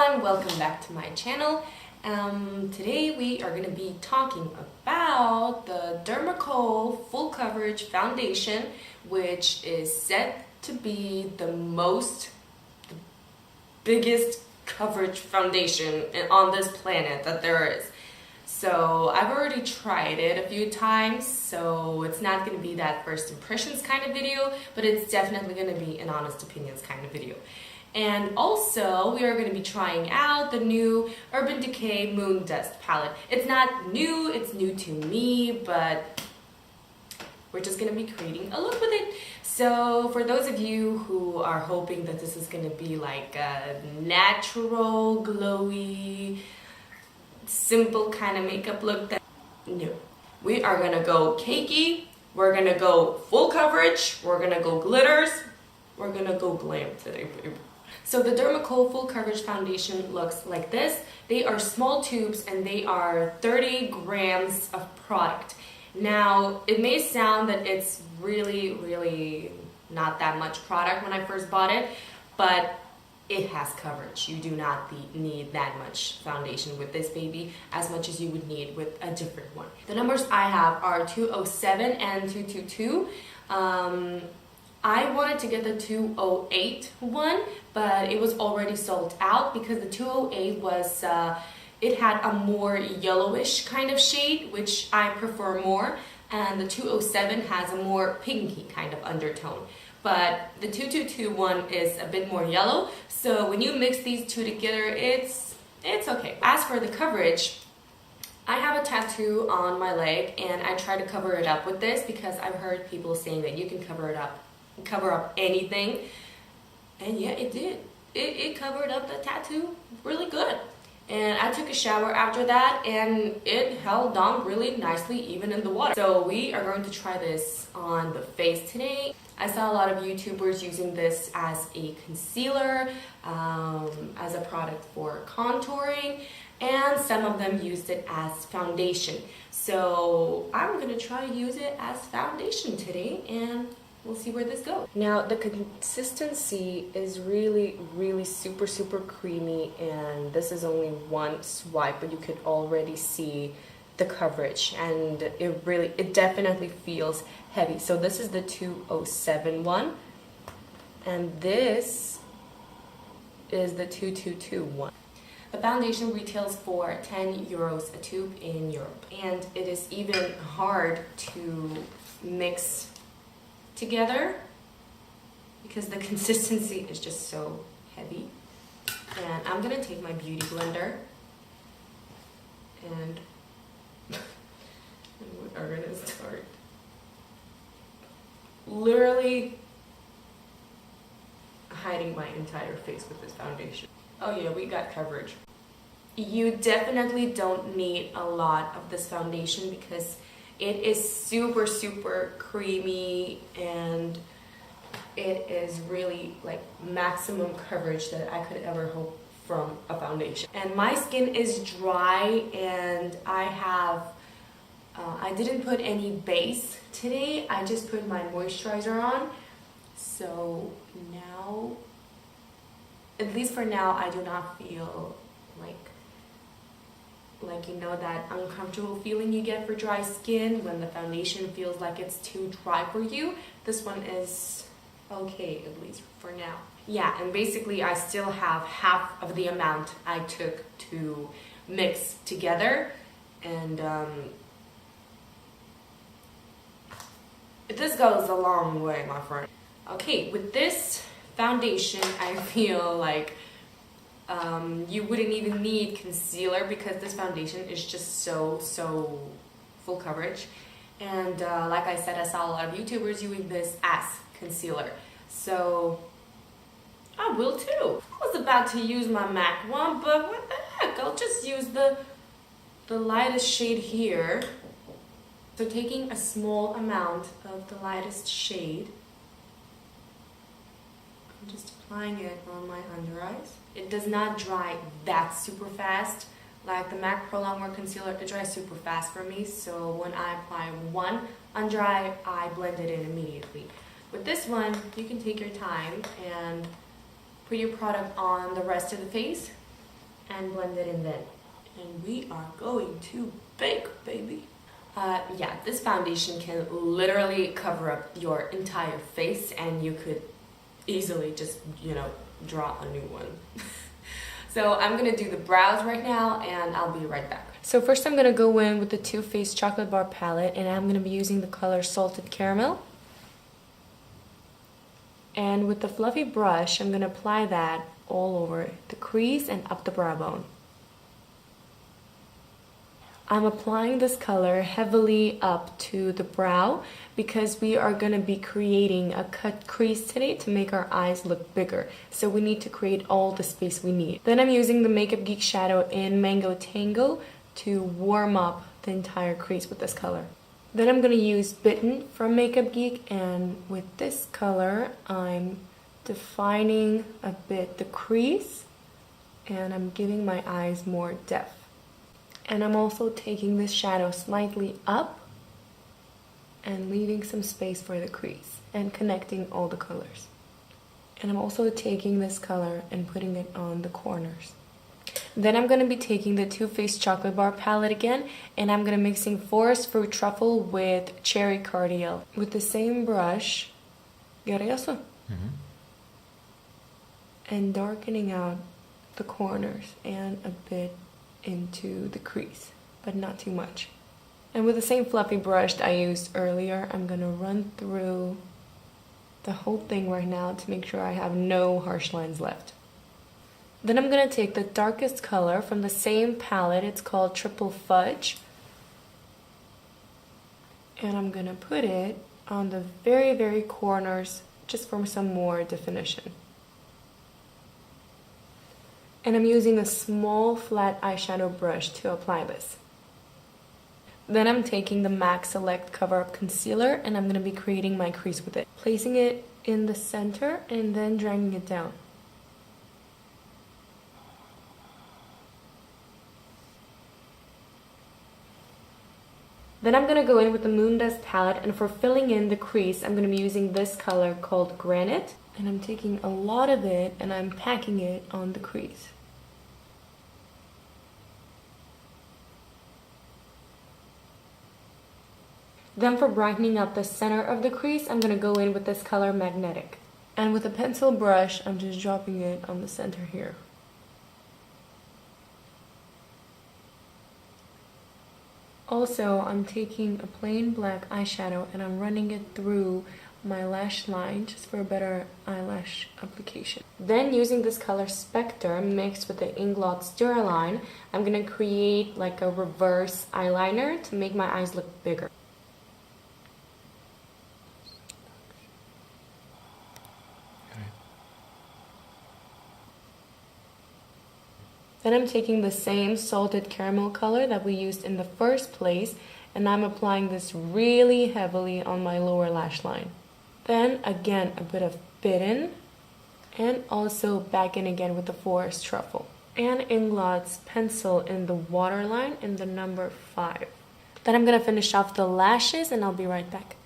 everyone, welcome back to my channel. Today we are going to be talking about the Dermacol Full Coverage Foundation, which is said to be the biggest coverage foundation on this planet that there is. So I've already tried it a few times, so it's not going to be that first impressions kind of video, but it's definitely going to be an honest opinions kind of video. And also, we are going to be trying out the new Urban Decay Moondust palette. It's not new, it's new to me, but we're just going to be creating a look with it. So for those of you who are hoping that this is going to be like a natural, glowy, simple kind of makeup look, no. We are going to go cakey, we're going to go full coverage, we're going to go glitters, we're going to go glam today, baby. So the Dermacol Full Coverage Foundation looks like this. They are small tubes and they are 30 grams of product. Now, it may sound that it's really not that much product when I first bought it, but it has coverage. You do not need that much foundation with this baby as much as you would need with a different one. The numbers I have are 207 and 222. I wanted to get the 208 one, but it was already sold out because the 208 was, it had a more yellowish kind of shade, which I prefer more, and the 207 has a more pinky kind of undertone. But the 222 one is a bit more yellow, so when you mix these two together, it's okay. As for the coverage, I have a tattoo on my leg, and I try to cover it up with this because I've heard people saying that you can cover up anything, and yeah, it did. It covered up the tattoo really good. And I took a shower after that, and it held on really nicely even in the water. So we are going to try this on the face today. I saw a lot of YouTubers using this as a concealer, as a product for contouring, and some of them used it as foundation. So I'm gonna try to use it as foundation today, and we'll see where this goes. Now, the consistency is really super creamy, and this is only one swipe, but you could already see the coverage, and it definitely feels heavy. So this is the 207 one, and this is the 222 one. The foundation retails for 10 euros a tube in Europe, and it is even hard to mix together because the consistency is just so heavy. And I'm gonna take my beauty blender, and we are gonna start literally hiding my entire face with this foundation. Oh yeah, we got coverage. You definitely don't need a lot of this foundation because it is super creamy, and it is really like maximum coverage that I could ever hope from a foundation. And my skin is dry, and I didn't put any base today. I just put my moisturizer on. So now, at least for now, I do not feel like you know that uncomfortable feeling you get for dry skin when the foundation feels like it's too dry for you. This one is okay, at least for now. Yeah, and basically I still have half of the amount I took to mix together, and this goes a long way, my friend. Okay, with this foundation, I feel like you wouldn't even need concealer because this foundation is just so full coverage. And like I said, I saw a lot of YouTubers using this as concealer, so I will too. I was about to use my MAC one, but what the heck, I'll just use the lightest shade here. So taking a small amount of the lightest shade, I'm just applying it on my under eyes. It does not dry that super fast. Like the MAC Pro Longwear Concealer, it dries super fast for me. So when I apply one under eye, I blend it in immediately. With this one, you can take your time and put your product on the rest of the face, and blend it in then. And we are going to bake, baby. Yeah, this foundation can literally cover up your entire face, and you could easily just, draw a new one. So I'm gonna do the brows right now, and I'll be right back. So first I'm gonna go in with the Too Faced Chocolate Bar palette, and I'm gonna be using the color Salted Caramel. And with the fluffy brush, I'm gonna apply that all over the crease and up the brow bone. I'm applying this color heavily up to the brow because we are going to be creating a cut crease today to make our eyes look bigger. So we need to create all the space we need. Then I'm using the MakeupGeek shadow in Mango Tango to warm up the entire crease with this color. Then I'm going to use Bitten from MakeupGeek, and with this color I'm defining a bit the crease and I'm giving my eyes more depth. And I'm also taking this shadow slightly up and leaving some space for the crease and connecting all the colors. And I'm also taking this color and putting it on the corners. Then I'm going to be taking the Too Faced Chocolate Bar palette again, and I'm going to mixing Forest Fruit Truffle with Cherry Cardiel. With the same brush, and darkening out the corners and a bit into the crease, but not too much. And with the same fluffy brush that I used earlier, I'm gonna run through the whole thing right now to make sure I have no harsh lines left. Then I'm gonna take the darkest color from the same palette, it's called Triple Fudge, and I'm gonna put it on the very, very corners just for some more definition. And I'm using a small flat eyeshadow brush to apply this. Then I'm taking the MAC Select Cover Up Concealer, and I'm going to be creating my crease with it. Placing it in the center and then dragging it down. Then I'm going to go in with the Moondust palette, and for filling in the crease, I'm going to be using this color called Granite. And I'm taking a lot of it and I'm packing it on the crease. Then for brightening up the center of the crease, I'm going to go in with this color Magnetic. And with a pencil brush, I'm just dropping it on the center here. Also, I'm taking a plain black eyeshadow and I'm running it through my lash line just for a better eyelash application. Then using this color Spectre mixed with the Inglot Duraline, I'm going to create like a reverse eyeliner to make my eyes look bigger. Then I'm taking the same Salted Caramel color that we used in the first place, and I'm applying this really heavily on my lower lash line. Then again a bit of Bitten, and also back in again with the Forest Truffle. And Inglot's pencil in the waterline in the number 5. Then I'm going to finish off the lashes and I'll be right back.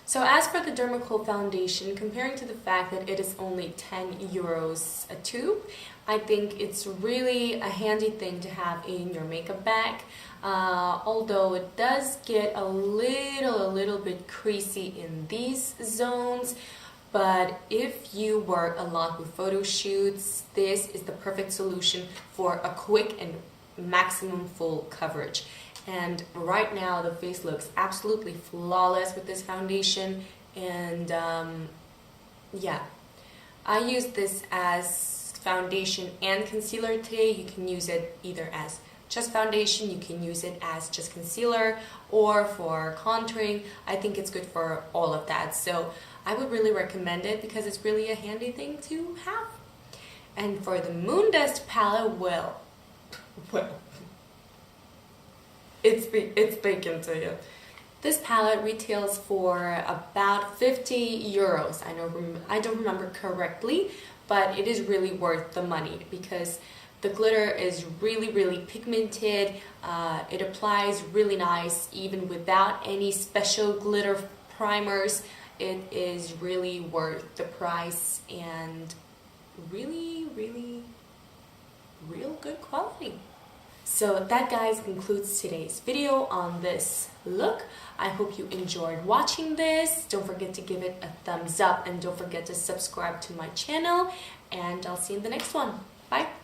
So as for the Dermacol foundation, comparing to the fact that it is only 10 euros a tube, I think it's really a handy thing to have in your makeup bag. Although it does get a little bit creasy in these zones, but if you work a lot with photo shoots, this is the perfect solution for a quick and maximum full coverage. And right now the face looks absolutely flawless with this foundation, and yeah, I use this as foundation and concealer today. You can use it either as just foundation, you can use it as just concealer, or for contouring. I think it's good for all of that, so I would really recommend it because it's really a handy thing to have. And for the Moondust palette, well, it's bacon to you. This palette retails for about 50 euros. I don't remember correctly, but it is really worth the money because the glitter is really pigmented. It applies really nice even without any special glitter primers, it is really worth the price and really, really, real good quality. So that, guys, concludes today's video on this look. I hope you enjoyed watching this. Don't forget to give it a thumbs up and don't forget to subscribe to my channel, and I'll see you in the next one. Bye.